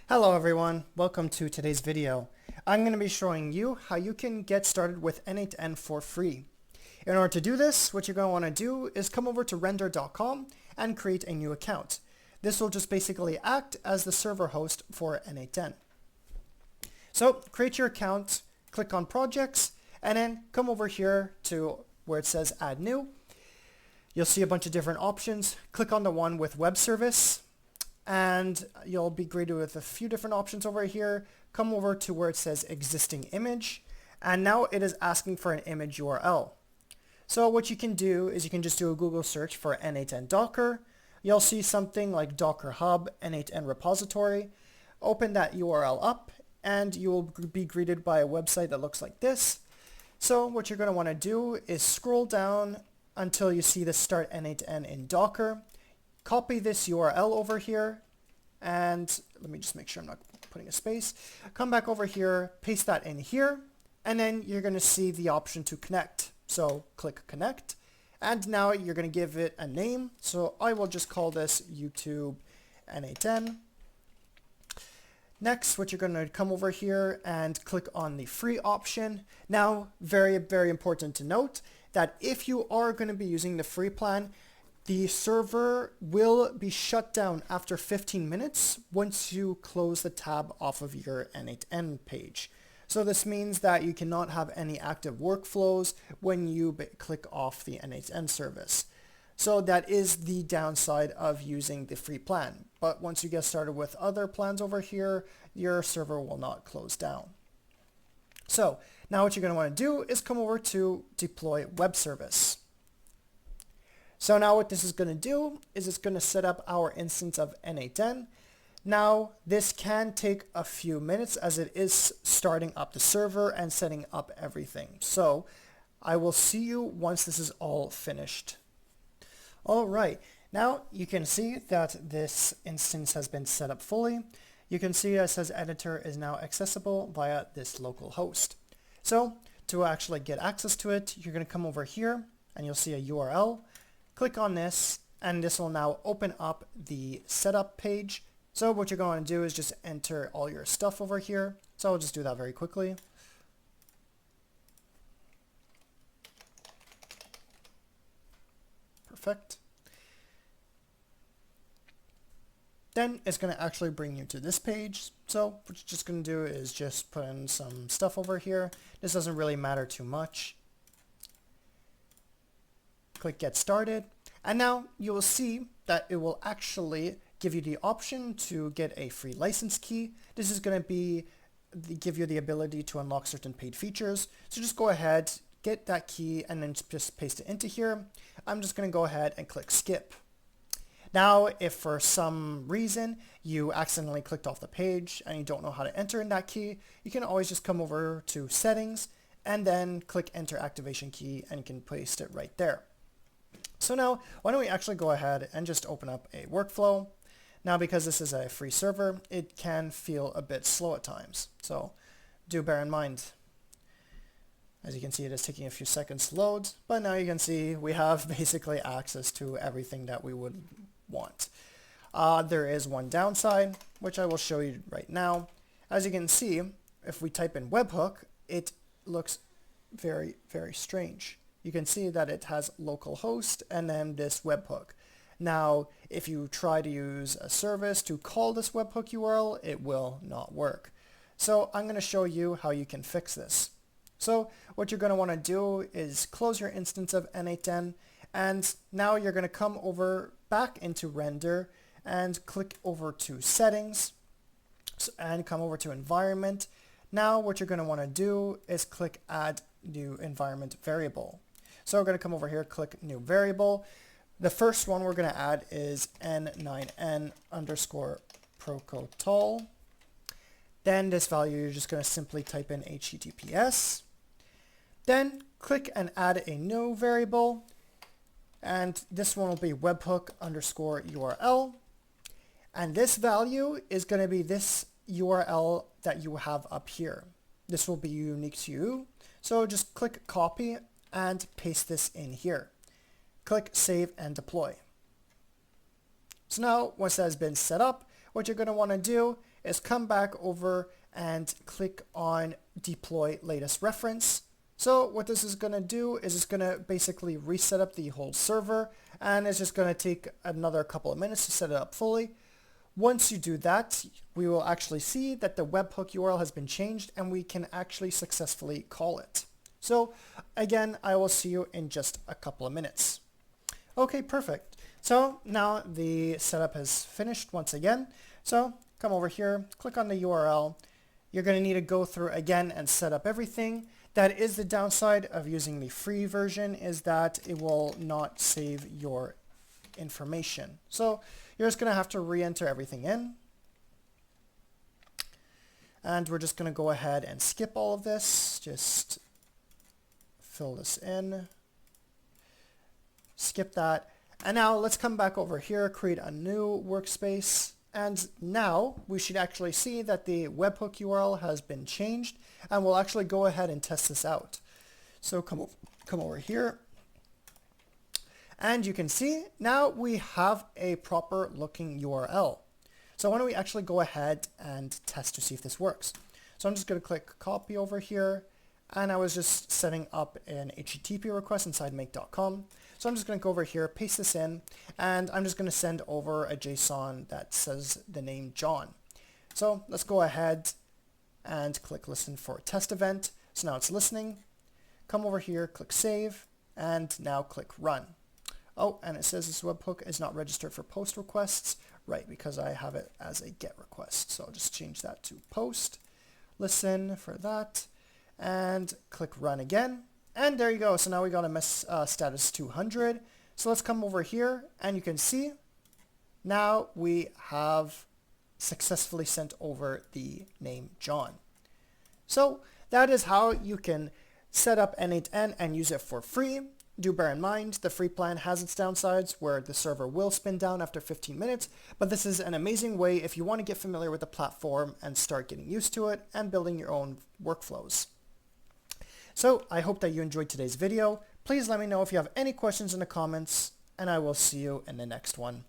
Hello everyone, welcome to today's video. I'm going to be showing you how you can get started with n8n for free. In order to do this, what you're going to want to do is come over to render.com and create a new account. This will just basically act as the server host for n8n. So create your account, click on projects, and then come over here to where it says add new. You'll see a bunch of different options. Click on the one with web service, and you'll be greeted with a few different options over here. Come over to where it says existing image, and now it is asking for an image URL. So what you can do is you can just do a Google search for n8n Docker. You'll see something like Docker Hub n8n repository. Open that URL up and you will be greeted by a website that looks like this. So what you're going to want to do is scroll down until you see the start n8n in Docker. Copy this URL over here, and let me just make sure I'm not putting a space. Come back over here, paste that in here, and then you're going to see the option to connect. So click connect, and now you're going to give it a name. So I will just call this YouTube n8n. Next, what you're going to come over here and click on the free option. Now, very, very important to note that if you are going to be using the free plan, the server will be shut down after 15 minutes once you close the tab off of your n8n page. So this means that you cannot have any active workflows when you click off the n8n service. So that is the downside of using the free plan. But once you get started with other plans over here, your server will not close down. So now what you're going to want to do is come over to deploy web service. So now what this is going to do is it's going to set up our instance of n8n. Now this can take a few minutes as it is starting up the server and setting up everything. So I will see you once this is all finished. Alright, now you can see that this instance has been set up fully. You can see it says editor is now accessible via this local host. So to actually get access to it, you're going to come over here and you'll see a URL. Click on this, and this will now open up the setup page. So what you're going to do is just enter all your stuff over here. So I'll just do that very quickly. Perfect. Then it's going to actually bring you to this page. So what you're just going to do is just put in some stuff over here. This doesn't really matter too much. Click get started, and now you will see that it will actually give you the option to get a free license key. This is going to give you the ability to unlock certain paid features. So just go ahead, get that key, and then just paste it into here. I'm just going to go ahead and click skip. Now, if for some reason you accidentally clicked off the page and you don't know how to enter in that key, you can always just come over to settings and then click enter activation key, and you can paste it right there. So now, why don't we actually go ahead and just open up a workflow. Now, because this is a free server, it can feel a bit slow at times. So do bear in mind. As you can see, it is taking a few seconds to load, but now you can see we have basically access to everything that we would want. There is one downside, which I will show you right now. As you can see, if we type in webhook, it looks very, very strange. You can see that it has localhost and then this webhook. Now, if you try to use a service to call this webhook URL, it will not work. So I'm going to show you how you can fix this. So what you're going to want to do is close your instance of n8n, and now you're going to come over back into render and click over to settings and come over to environment. Now what you're going to want to do is click add new environment variable. So we're going to come over here, click new variable. The first one we're going to add is n9n underscore protocol. Then this value, you're just going to simply type in HTTPS. Then click and add a new variable. And this one will be webhook underscore URL. And this value is going to be this URL that you have up here. This will be unique to you. So just click copy and paste this in here. Click save and deploy. So now once that has been set up, what you're going to want to do is come back over and click on deploy latest reference. So what this is going to do is it's going to basically reset up the whole server, and it's just going to take another couple of minutes to set it up fully. Once you do that, we will actually see that the webhook URL has been changed and we can actually successfully call it. So again, I will see you in just a couple of minutes. Okay, perfect. So now the setup has finished once again. So come over here, click on the URL. You're going to need to go through again and set up everything. That is the downside of using the free version, is that it will not save your information. So you're just going to have to re-enter everything in. And we're just going to go ahead and skip all of this. Just fill this in. Skip that. And now let's come back over here, create a new workspace. And now we should actually see that the webhook URL has been changed, and we'll actually go ahead and test this out. So come over here, and you can see now we have a proper looking URL. So why don't we actually go ahead and test to see if this works. So I'm just going to click copy over here, and I was just setting up an HTTP request inside make.com. So I'm just going to go over here, paste this in, and I'm just going to send over a JSON that says the name John. So let's go ahead and click listen for a test event. So now it's listening. Come over here, click save, and now click run. Oh, and it says this webhook is not registered for post requests. Right, because I have it as a get request. So I'll just change that to post. Listen for that, and click run again. And there you go. So now we got a status 200. So let's come over here, and you can see now we have successfully sent over the name John. So that is how you can set up n8n and use it for free. Do bear in mind, the free plan has its downsides where the server will spin down after 15 minutes, but this is an amazing way if you want to get familiar with the platform and start getting used to it and building your own workflows. So I hope that you enjoyed today's video. Please let me know if you have any questions in the comments, and I will see you in the next one.